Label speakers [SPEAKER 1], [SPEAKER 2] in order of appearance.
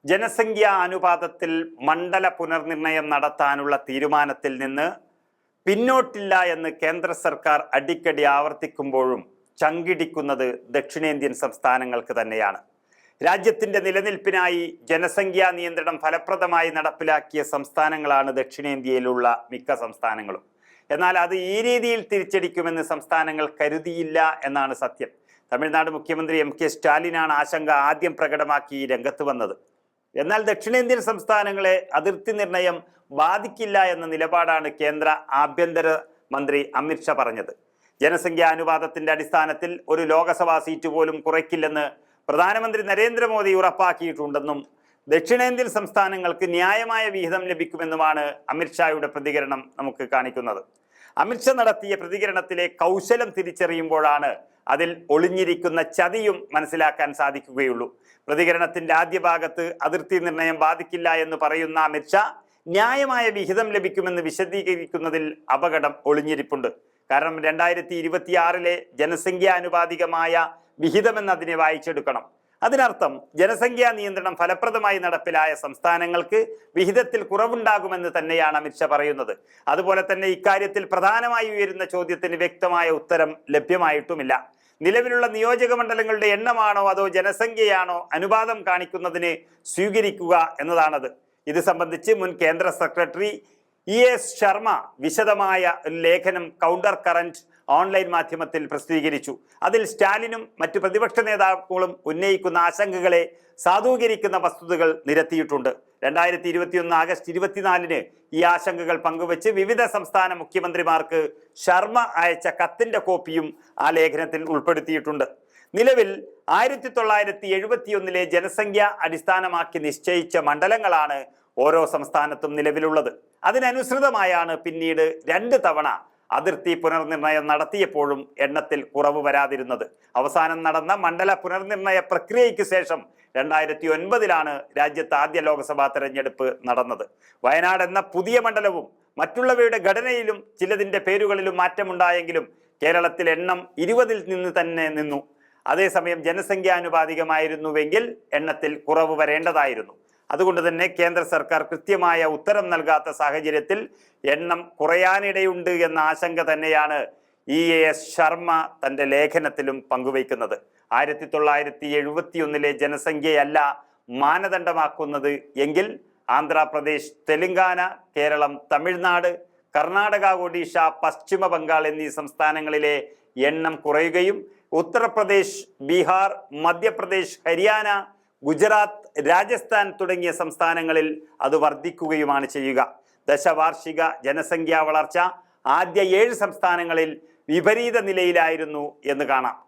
[SPEAKER 1] ജനസംഖ്യാ അനുപാതത്തിൽ മണ്ഡല പുനർനിർണയം നടത്താനുള്ള തീരുമാനത്തിൽ നിന്ന് പിന്നോട്ടില്ല എന്ന് കേന്ദ്ര സർക്കാർ അടിക്കടി ആവർത്തിക്കുമ്പോഴും ചങ്കിടിക്കുന്നത് ദക്ഷിണേന്ത്യൻ സംസ്ഥാനങ്ങൾക്ക് തന്നെയാണ്. രാജ്യത്തിന്റെ നിലനിൽപ്പിനായി ജനസംഖ്യാ നിയന്ത്രണം ഫലപ്രദമായി നടപ്പിലാക്കിയ സംസ്ഥാനങ്ങളാണ് ദക്ഷിണേന്ത്യയിലുള്ള മിക്ക സംസ്ഥാനങ്ങളും. എന്നാൽ അത് ഈ രീതിയിൽ തിരിച്ചടിക്കുമെന്ന് സംസ്ഥാനങ്ങൾ കരുതിയില്ല എന്നാണ് സത്യം. തമിഴ്നാട് മുഖ്യമന്ത്രി MK സ്റ്റാലിനാണ് ആശങ്ക ആദ്യം പ്രകടമാക്കി രംഗത്ത് വന്നത്. എന്നാൽ ദക്ഷിണേന്ത്യൻ സംസ്ഥാനങ്ങളെ അതിർത്തി നിർണയം ബാധിക്കില്ല എന്ന നിലപാടാണ് കേന്ദ്ര ആഭ്യന്തര മന്ത്രി അമിത് ഷാ പറഞ്ഞത്. ജനസംഖ്യാ അനുപാതത്തിന്റെ അടിസ്ഥാനത്തിൽ ഒരു ലോകസഭാ സീറ്റ് പോലും കുറയ്ക്കില്ലെന്ന് പ്രധാനമന്ത്രി നരേന്ദ്രമോദി ഉറപ്പാക്കിയിട്ടുണ്ടെന്നും ദക്ഷിണേന്ത്യൻ സംസ്ഥാനങ്ങൾക്ക് ന്യായമായ വിഹിതം ലഭിക്കുമെന്നുമാണ് അമിത് ഷായുടെ പ്രതികരണം നമുക്ക് കാണിക്കുന്നത്. അമിത് ഷാ നടത്തിയ പ്രതികരണത്തിലെ കൗശലം തിരിച്ചറിയുമ്പോഴാണ് അതിൽ ഒളിഞ്ഞിരിക്കുന്ന ചതിയും മനസ്സിലാക്കാൻ സാധിക്കുകയുള്ളൂ. പ്രതികരണത്തിന്റെ ആദ്യ ഭാഗത്ത് അതിർത്തി നിർണയം ബാധിക്കില്ല എന്ന് പറയുന്ന അമിത് ഷാ ന്യായമായ വിഹിതം ലഭിക്കുമെന്ന് വിശദീകരിക്കുന്നതിൽ അപകടം ഒളിഞ്ഞിരിപ്പുണ്ട്. കാരണം 2026 ജനസംഖ്യാനുപാതികമായ വിഹിതമെന്നതിനെ വായിച്ചെടുക്കണം. അതിനർത്ഥം ജനസംഖ്യാ നിയന്ത്രണം ഫലപ്രദമായി നടപ്പിലായ സംസ്ഥാനങ്ങൾക്ക് വിഹിതത്തിൽ കുറവുണ്ടാകുമെന്ന് തന്നെയാണ് അമിത് ഷാ പറയുന്നത്. അതുപോലെ തന്നെ ഇക്കാര്യത്തിൽ പ്രധാനമായി ഉയരുന്ന ചോദ്യത്തിന് വ്യക്തമായ ഉത്തരം ലഭ്യമായിട്ടുമില്ല. നിലവിലുള്ള നിയോജക മണ്ഡലങ്ങളുടെ എണ്ണമാണോ അതോ ജനസംഖ്യയാണോ അനുപാതം കാണിക്കുന്നതിന് സ്വീകരിക്കുക എന്നതാണത്. ഇത് സംബന്ധിച്ച് മുൻ കേന്ദ്ര സെക്രട്ടറി ES ശർമ്മ വിശദമായ ലേഖനം കൗണ്ടർ കറന്റ് ഓൺലൈൻ മാധ്യമത്തിൽ പ്രസിദ്ധീകരിച്ചു. അതിൽ സ്റ്റാലിനും മറ്റു പ്രതിപക്ഷ നേതാക്കളും ഉന്നയിക്കുന്ന ആശങ്കകളെ സാധൂകരിക്കുന്ന വസ്തുതകൾ നിരത്തിയിട്ടുണ്ട്. 2021 ആഗസ്റ്റ് 24 ഈ ആശങ്കകൾ പങ്കുവച്ച് വിവിധ സംസ്ഥാന മുഖ്യമന്ത്രിമാർക്ക് ശർമ്മ അയച്ച കത്തിന്റെ കോപ്പിയും ആ ലേഖനത്തിൽ ഉൾപ്പെടുത്തിയിട്ടുണ്ട്. നിലവിൽ 1971 ജനസംഖ്യ അടിസ്ഥാനമാക്കി നിശ്ചയിച്ച മണ്ഡലങ്ങളാണ് ഓരോ സംസ്ഥാനത്തും നിലവിലുള്ളത്. അതിനനുസൃതമായാണ് പിന്നീട് 2 തവണ അതിർത്തി പുനർനിർണയം നടത്തിയപ്പോഴും എണ്ണത്തിൽ കുറവ് വരാതിരുന്നത്. അവസാനം നടന്ന മണ്ഡല പുനർനിർണയ പ്രക്രിയയ്ക്ക് ശേഷം 2009 രാജ്യത്ത് ആദ്യ ലോക്സഭാ തെരഞ്ഞെടുപ്പ് നടന്നത്. വയനാട് എന്ന പുതിയ മണ്ഡലവും മറ്റുള്ളവയുടെ ഘടനയിലും ചിലതിൻ്റെ പേരുകളിലും മാറ്റമുണ്ടായെങ്കിലും കേരളത്തിൽ എണ്ണം 20 നിന്ന് തന്നെ നിന്നു. അതേസമയം ജനസംഖ്യാനുപാതികമായിരുന്നുവെങ്കിൽ എണ്ണത്തിൽ കുറവ് വരേണ്ടതായിരുന്നു. അതുകൊണ്ട് തന്നെ കേന്ദ്ര സർക്കാർ കൃത്യമായ ഉത്തരം നൽകാത്ത സാഹചര്യത്തിൽ എണ്ണം കുറയാനിടയുണ്ട് എന്ന ആശങ്ക തന്നെയാണ് ES ശർമ്മ തൻ്റെ ലേഖനത്തിലും പങ്കുവയ്ക്കുന്നത്. 1971 ജനസംഖ്യയല്ല മാനദണ്ഡമാക്കുന്നത് എങ്കിൽ ആന്ധ്രാപ്രദേശ്, തെലങ്കാന, കേരളം, തമിഴ്നാട്, കർണാടക, ഒഡീഷ, പശ്ചിമ ബംഗാൾ എന്നീ സംസ്ഥാനങ്ങളിലെ എണ്ണം കുറയുകയും ഉത്തർപ്രദേശ്, ബീഹാർ, മധ്യപ്രദേശ്, ഹരിയാന, ഗുജറാത്ത്, രാജസ്ഥാൻ തുടങ്ങിയ സംസ്ഥാനങ്ങളിൽ അത് വർദ്ധിക്കുകയുമാണ് ചെയ്യുക. ദശവാർഷിക ജനസംഖ്യാ വളർച്ച ആദ്യ 7 സംസ്ഥാനങ്ങളിൽ വിപരീത നിലയിലായിരുന്നു എന്ന് കാണാം.